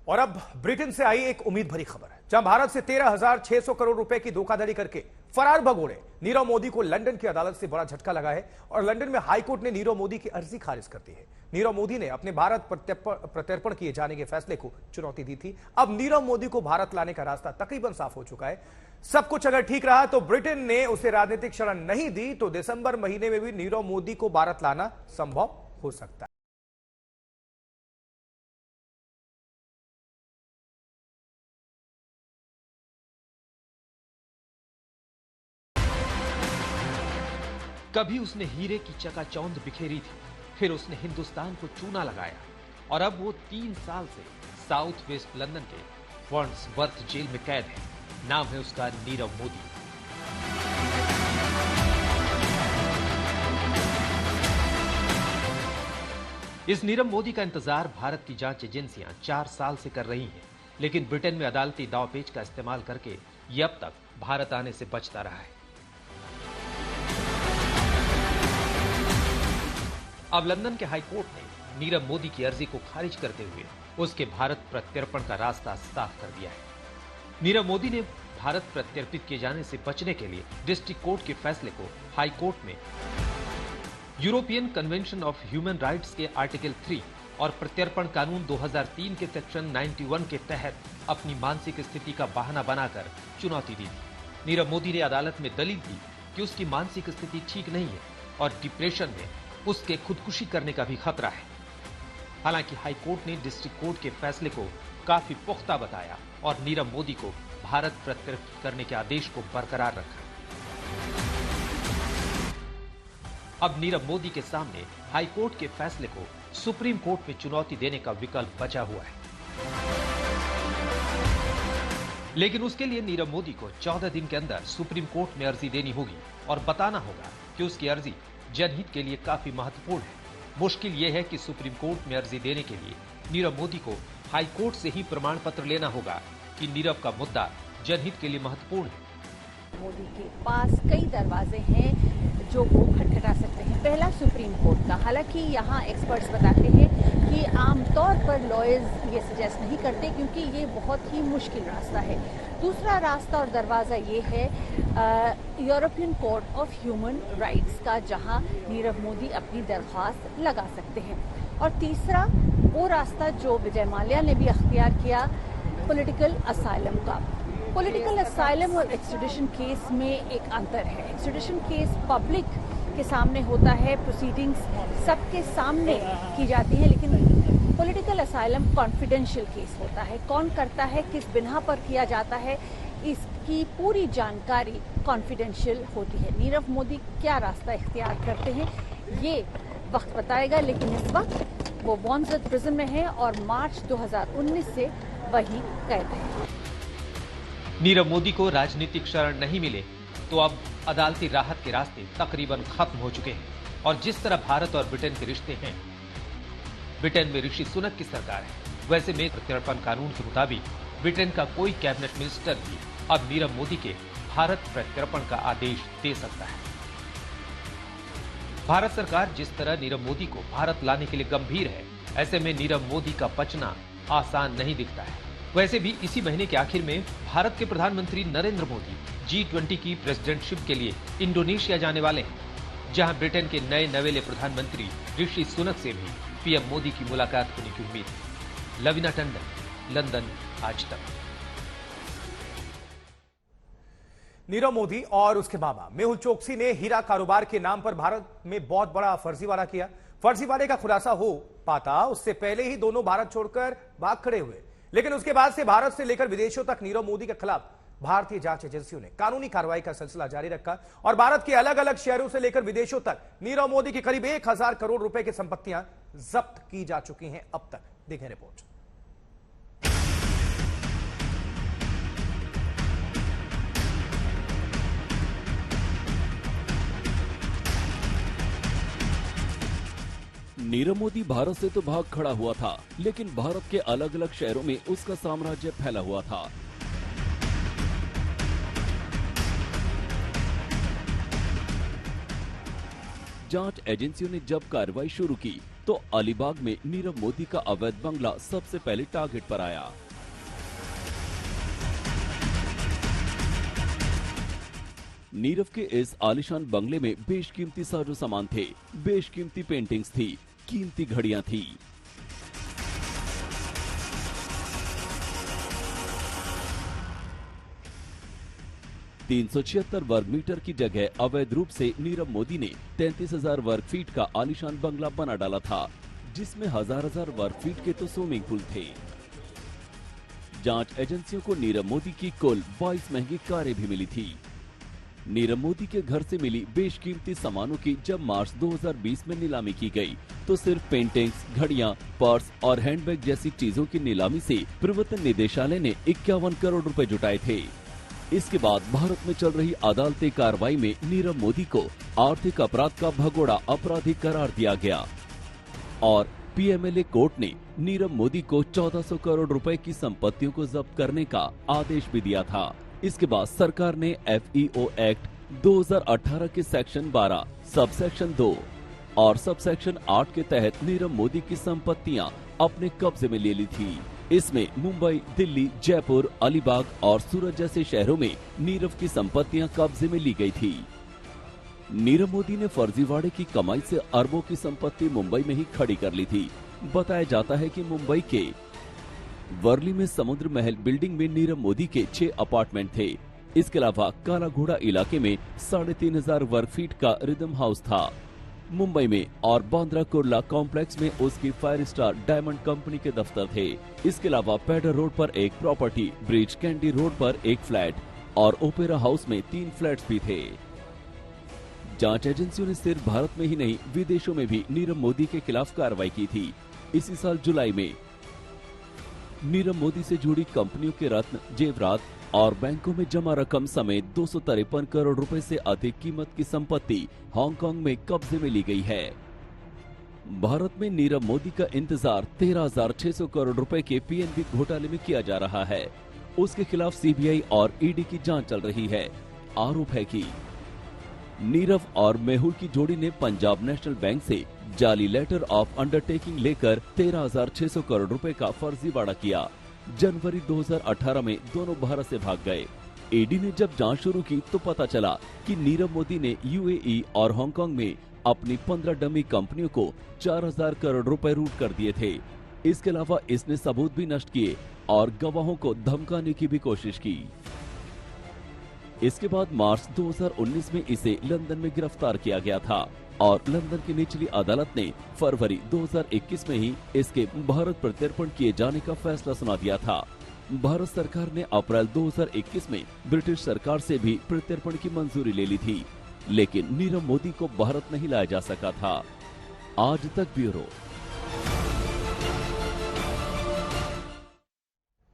और अब ब्रिटेन से आई एक उम्मीद भरी खबर है, जहां भारत से 13,600 करोड़ रुपए की धोखाधड़ी करके फरार भगोड़े नीरव मोदी को लंदन की अदालत से बड़ा झटका लगा है और लंदन में हाईकोर्ट ने नीरव मोदी की अर्जी खारिज कर दी है। नीरव मोदी ने अपने भारत प्रत्यर्पण किए जाने के फैसले को चुनौती दी थी। अब नीरव मोदी को भारत लाने का रास्ता तकरीबन साफ हो चुका है। सब कुछ अगर ठीक रहा तो ब्रिटेन ने उसे राजनीतिक शरण नहीं दी तो दिसंबर महीने में भी नीरव मोदी को भारत लाना संभव हो सकता है। कभी उसने हीरे की चकाचौंध बिखेरी थी, फिर उसने हिंदुस्तान को चूना लगाया और अब वो 3 साल से साउथ वेस्ट लंदन के वॉन्ड्सवर्थ जेल में कैद है। नाम है उसका नीरव मोदी। इस नीरव मोदी का इंतजार भारत की जांच एजेंसियां 4 साल से कर रही हैं, लेकिन ब्रिटेन में अदालती दांवपेच का इस्तेमाल करके ये अब तक भारत आने से बचता रहा है। अब लंदन के हाईकोर्ट ने नीरव मोदी की अर्जी को खारिज करते हुए उसके भारत प्रत्यर्पण का रास्ता साफ कर दिया है। नीरव मोदी ने भारत प्रत्यर्पित किए जाने से बचने के लिए डिस्ट्रिक्ट कोर्ट के फैसले को हाईकोर्ट में European convention of human rights के आर्टिकल 3 और प्रत्यर्पण कानून 2003 के सेक्शन 91 के तहत अपनी मानसिक स्थिति का बहाना बनाकर चुनौती दी थी। नीरव मोदी ने अदालत में दलील दी कि उसकी मानसिक स्थिति ठीक नहीं है और डिप्रेशन में उसके खुदकुशी करने का भी खतरा है। हालांकि हाईकोर्ट ने डिस्ट्रिक्ट कोर्ट के फैसले को काफी पुख्ता बताया और नीरव मोदी को भारत प्रत्यर्पित करने के आदेश को बरकरार रखा। अब नीरव मोदी के सामने हाईकोर्ट के फैसले को सुप्रीम कोर्ट में चुनौती देने का विकल्प बचा हुआ है, लेकिन उसके लिए नीरव मोदी को 14 दिन के अंदर सुप्रीम कोर्ट में अर्जी देनी होगी और बताना होगा कि उसकी अर्जी जनहित के लिए काफी महत्वपूर्ण है। मुश्किल यह है कि सुप्रीम कोर्ट में अर्जी देने के लिए नीरव मोदी को हाई कोर्ट से ही प्रमाण पत्र लेना होगा कि नीरव का मुद्दा जनहित के लिए महत्वपूर्ण है। मोदी के पास कई दरवाजे हैं जो वो खटखटा सकते हैं। पहला सुप्रीम कोर्ट का, हालांकि यहाँ एक्सपर्ट्स बताते हैं कि आमतौर पर लॉयर्स ये सजेस्ट नहीं करते क्योंकि ये बहुत ही मुश्किल रास्ता है। दूसरा रास्ता और दरवाज़ा ये है European court of human rights का, जहां नीरव मोदी अपनी दरख्वास्त लगा सकते हैं। और तीसरा वो रास्ता जो विजय माल्या ने भी अख्तियार किया, पॉलिटिकल असाइलम का। पॉलिटिकल असाइलम और एक्सट्रेडिशन केस में एक अंतर है। एक्सट्रेडिशन केस पब्लिक के सामने होता है, प्रोसीडिंग्स सबके सामने की जाती है, लेकिन पॉलिटिकल असाइलम कॉन्फिडेंशियल केस होता है। कौन करता है, किस बिना पर किया जाता है, इसकी पूरी जानकारी कॉन्फिडेंशियल होती है। नीरव मोदी क्या रास्ता इख्तियार करते हैं ये वक्त बताएगा, लेकिन इस वक्त वो वॉन्ड्सवर्थ प्रिजन में है और मार्च 2019 से वही कैद है। नीरव मोदी को राजनीतिक शरण नहीं मिले तो अब अदालती राहत के रास्ते तकरीबन खत्म हो चुके हैं और जिस तरह भारत और ब्रिटेन के रिश्ते हैं, ब्रिटेन में ऋषि सुनक की सरकार है, वैसे में प्रत्यर्पण कानून के मुताबिक ब्रिटेन का कोई कैबिनेट मिनिस्टर भी अब नीरव मोदी के भारत प्रत्यर्पण का आदेश दे सकता है। भारत सरकार जिस तरह नीरव मोदी को भारत लाने के लिए गंभीर है, ऐसे में नीरव मोदी का बचना आसान नहीं दिखता है। वैसे भी इसी महीने के आखिर में भारत के प्रधानमंत्री नरेंद्र मोदी G20 की प्रेसिडेंटशिप के लिए इंडोनेशिया जाने वाले हैं, जहां ब्रिटेन के नए नवेले प्रधानमंत्री ऋषि सुनक से भी पीएम मोदी की मुलाकात होने की उम्मीद है। लवीना टंडन, लंदन, आज तक। नीरव मोदी और उसके मामा मेहुल चोकसी ने हीरा कारोबार के नाम पर भारत में बहुत बड़ा फर्जीवाड़ा किया। फर्जीवाड़े का खुलासा हो पाता उससे पहले ही दोनों भारत छोड़कर भाग खड़े हुए, लेकिन उसके बाद से भारत से लेकर विदेशों तक नीरव मोदी के खिलाफ भारतीय जांच एजेंसियों ने कानूनी कार्रवाई का सिलसिला जारी रखा और भारत के अलग अलग शहरों से लेकर विदेशों तक नीरव मोदी की करीब 1000 करोड़ रुपए की संपत्तियां जब्त की जा चुकी हैं अब तक। देखें रिपोर्ट। नीरव मोदी भारत से तो भाग खड़ा हुआ था, लेकिन भारत के अलग अलग शहरों में उसका साम्राज्य फैला हुआ था। जांच एजेंसियों ने जब कार्रवाई शुरू की तो अलीबाग में नीरव मोदी का अवैध बंगला सबसे पहले टारगेट पर आया। नीरव के इस आलीशान बंगले में बेशकीमती साजो सामान थे, बेशकीमती पेंटिंग्स थी, कीमती घड़ियां थी। $376 वर्ग मीटर की जगह अवैध रूप से नीरव मोदी ने 33,000 वर्ग फीट का आलीशान बंगला बना डाला था, जिसमें हजार वर्ग फीट के तो स्विमिंग पूल थे। जांच एजेंसियों को नीरव मोदी की कुल 22 महंगी कारें भी मिली थी। नीरव मोदी के घर से मिली बेशकीमती सामानों की जब मार्च 2020 में नीलामी की गई, तो सिर्फ पेंटिंग्स, घड़ियां, पर्स और हैंडबैग जैसी चीजों की नीलामी से प्रवर्तन निदेशालय ने 51 करोड़ रुपए जुटाए थे। इसके बाद भारत में चल रही अदालती कार्रवाई में नीरव मोदी को आर्थिक अपराध का भगोड़ा अपराधी करार दिया गया और पीएमएलए कोर्ट ने नीरव मोदी को 1400 करोड़ रुपए की संपत्तियों को जब्त करने का आदेश भी दिया था। इसके बाद सरकार ने FEO एक्ट 2018 के सेक्शन 12, सबसेक्शन 2 और सबसेक्शन 8 के तहत नीरव मोदी की संपत्तियां अपने कब्जे में ले ली थी। इसमें मुंबई, दिल्ली, जयपुर, अलीबाग और सूरत जैसे शहरों में नीरव की संपत्तियां कब्जे में ली गई थी। नीरव मोदी ने फर्जीवाड़े की कमाई से अरबों की संपत्ति मुंबई में ही खड़ी कर ली थी। बताया जाता है कि मुंबई के वर्ली में समुद्र महल बिल्डिंग में नीरव मोदी के 6 अपार्टमेंट थे। इसके अलावा काला घोड़ा इलाके में 3,500 वर्ग फीट का रिदम हाउस था। मुंबई में और बांद्रा कुर्ला कॉम्प्लेक्स में उसकी 5 स्टार डायमंड कंपनी के दफ्तर थे। इसके अलावा पैडर रोड पर एक प्रॉपर्टी, ब्रिज कैंडी रोड पर एक फ्लैट और ओपेरा हाउस में 3 फ्लैट्स भी थे। जांच एजेंसियों ने सिर्फ भारत में ही नहीं, विदेशों में भी नीरव मोदी के खिलाफ कार्रवाई की थी। इसी साल जुलाई में नीरव मोदी से जुड़ी कंपनियों के रत्न, जेवरात और बैंकों में जमा रकम समेत 253 करोड़ रुपए से अधिक कीमत की संपत्ति हांगकांग में कब्जे में ली गई है। भारत में नीरव मोदी का इंतजार 13,600 करोड़ रुपए के पीएनबी घोटाले में किया जा रहा है। उसके खिलाफ सीबीआई और ईडी की जांच चल रही है। आरोप है कि नीरव और मेहुल की जोड़ी ने पंजाब नेशनल बैंक से जाली लेटर ऑफ अंडरटेकिंग लेकर 13,600 करोड़ रुपए का फर्जीवाड़ा किया। जनवरी 2018 में दोनों भारत से भाग गए। ईडी ने जब जांच शुरू की तो पता चला कि नीरव मोदी ने यूएई और हांगकांग में अपनी 15 डमी कंपनियों को 4,000 करोड़ रुपए लूट कर दिए थे। इसके अलावा इसने सबूत भी नष्ट किए और गवाहों को धमकाने की भी कोशिश की। इसके बाद मार्च 2019 में इसे लंदन में गिरफ्तार किया गया था और लंदन की निचली अदालत ने फरवरी 2021 में ही इसके भारत प्रत्यर्पण किए जाने का फैसला सुना दिया था। भारत सरकार ने अप्रैल 2021 में ब्रिटिश सरकार से भी प्रत्यर्पण की मंजूरी ले ली थी, लेकिन नीरव मोदी को भारत नहीं लाया जा सका था। आज तक ब्यूरो।